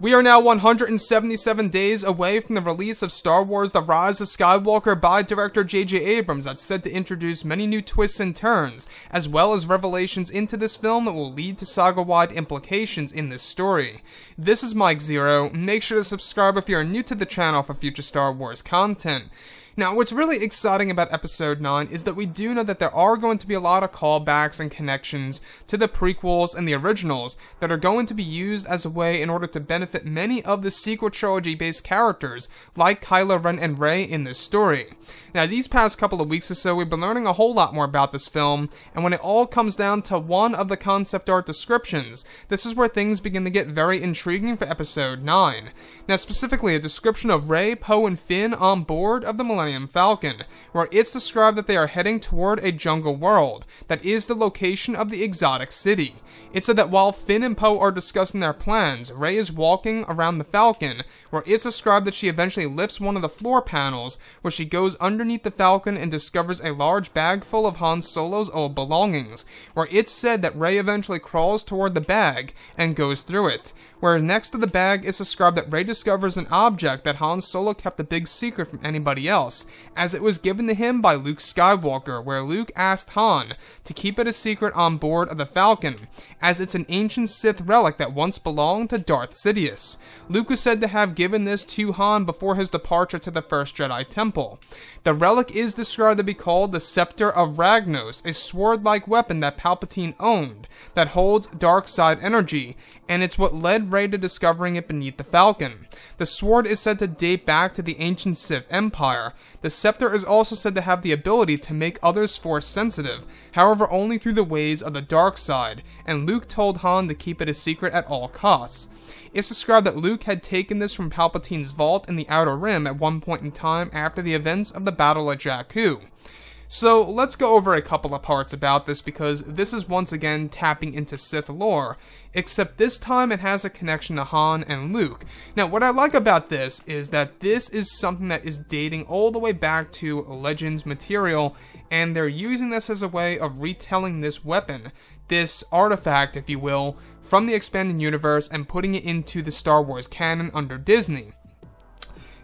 We are now 177 days away from the release of Star Wars The Rise of Skywalker by director J.J. Abrams, that's set to introduce many new twists and turns, as well as revelations into this film that will lead to saga-wide implications in this story. This is Mike Zero. Make sure to subscribe if you are new to the channel for future Star Wars content. Now, what's really exciting about Episode 9 is that we do know that there are going to be a lot of callbacks and connections to the prequels and the originals that are going to be used as a way in order to benefit many of the sequel trilogy-based characters, like Kylo Ren and Rey in this story. Now, these past couple of weeks or so, we've been learning a whole lot more about this film, and when it all comes down to one of the concept art descriptions, this is where things begin to get very intriguing for Episode 9. Now, specifically, a description of Rey, Poe, and Finn on board of the Millennium Falcon, where it's described that they are heading toward a jungle world that is the location of the exotic city. It said that while Finn and Poe are discussing their plans, Rey is walking around the Falcon, where it's described that she eventually lifts one of the floor panels, where she goes underneath the Falcon and discovers a large bag full of Han Solo's old belongings, where it's said that Rey eventually crawls toward the bag and goes through it, where next to the bag it's described that Rey discovers an object that Han Solo kept a big secret from anybody else, as it was given to him by Luke Skywalker, where Luke asked Han to keep it a secret on board of the Falcon, as it's an ancient Sith relic that once belonged to Darth Sidious. Luke was said to have given this to Han before his departure to the First Jedi Temple. The relic is described to be called the Scepter of Ragnos, a sword-like weapon that Palpatine owned, that holds dark side energy, and it's what led Rey to discovering it beneath the Falcon. The sword is said to date back to the ancient Sith Empire. The scepter is also said to have the ability to make others force sensitive, however only through the ways of the dark side, and Luke told Han to keep it a secret at all costs. It's described that Luke had taken this from Palpatine's vault in the Outer Rim at one point in time after the events of the Battle of Jakku. So let's go over a couple of parts about this, because this is once again tapping into Sith lore, except this time it has a connection to Han and Luke. Now, what I like about this is that this is something that is dating all the way back to Legends material, and they're using this as a way of retelling this weapon, this artifact, if you will, from the expanded universe and putting it into the Star Wars canon under Disney.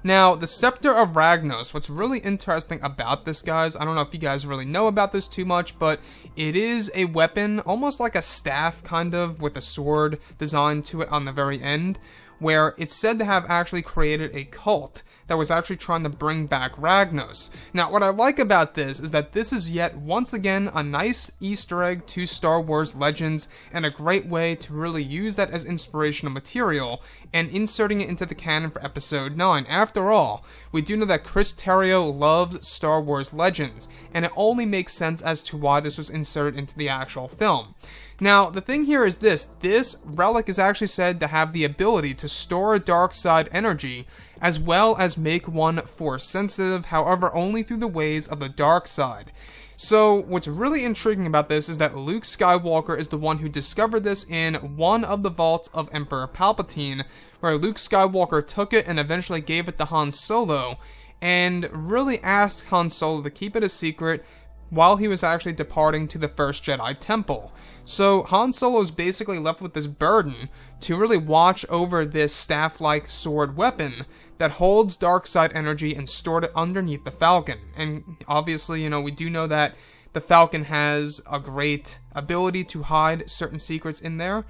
Now, the Scepter of Ragnos, what's really interesting about this, guys, I don't know if you guys really know about this too much, but it is a weapon, almost like a staff, kind of, with a sword designed to it on the very end, where it's said to have actually created a cult that was actually trying to bring back Ragnos. Now, what I like about this is that this is yet once again a nice Easter egg to Star Wars Legends, and a great way to really use that as inspirational material and inserting it into the canon for Episode 9. After all, we do know that Chris Terrio loves Star Wars Legends, and it only makes sense as to why this was inserted into the actual film. Now, the thing here is this relic is actually said to have the ability to store dark side energy, as well as make one force sensitive, however only through the ways of the dark side. So, what's really intriguing about this is that Luke Skywalker is the one who discovered this in one of the vaults of Emperor Palpatine, where Luke Skywalker took it and eventually gave it to Han Solo, and really asked Han Solo to keep it a secret while he was actually departing to the First Jedi Temple. So Han Solo is basically left with this burden to really watch over this staff-like sword weapon that holds dark side energy and stored it underneath the Falcon. And obviously, you know, we do know that the Falcon has a great ability to hide certain secrets in there.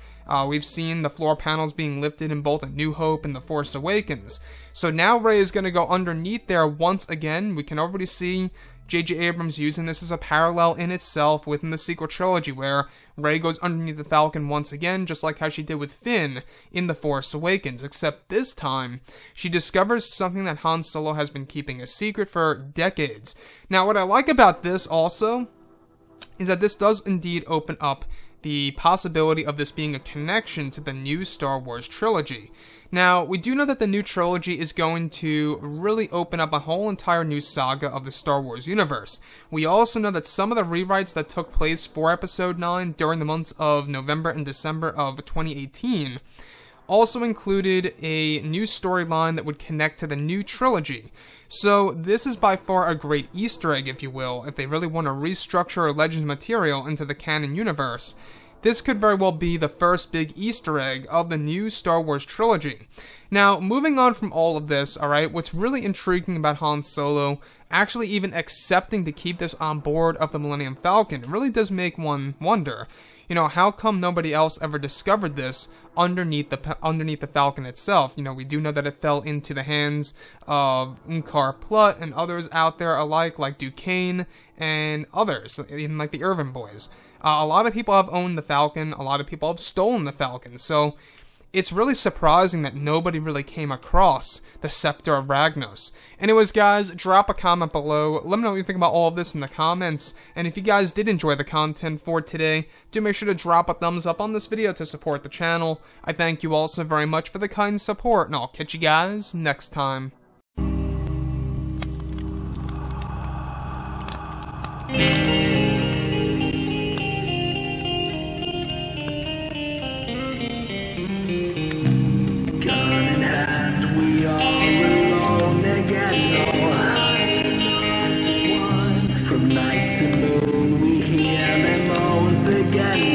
We've seen the floor panels being lifted in both A New Hope and The Force Awakens. So now Rey is going to go underneath there once again. We can already see J.J. Abrams using this as a parallel in itself within the sequel trilogy, where Rey goes underneath the Falcon once again, just like how she did with Finn in The Force Awakens, except this time, she discovers something that Han Solo has been keeping a secret for decades. Now, what I like about this also is that this does indeed open up the possibility of this being a connection to the new Star Wars trilogy. Now, we do know that the new trilogy is going to really open up a whole entire new saga of the Star Wars universe. We also know that some of the rewrites that took place for Episode 9 during the months of November and December of 2018 also included a new storyline that would connect to the new trilogy. So this is by far a great Easter egg, if you will, if they really want to restructure Legends material into the canon universe. this could very well be the first big Easter egg of the new Star Wars trilogy. Now, moving on from all of this, alright, what's really intriguing about Han Solo actually even accepting to keep this on board of the Millennium Falcon, it really does make one wonder, you know, how come nobody else ever discovered this underneath the Falcon itself? You know, we do know that it fell into the hands of Unkar Plutt and others out there alike, like Duquesne and others, even like the Irvin boys. A lot of people have owned the Falcon, a lot of people have stolen the Falcon, so it's really surprising that nobody really came across the Scepter of Ragnos. Anyways, guys, drop a comment below. Let me know what you think about all of this in the comments. And if you guys did enjoy the content for today, do make sure to drop a thumbs up on this video to support the channel. I thank you all so very much for the kind support, and I'll catch you guys next time. From night to moon we hear them moans again.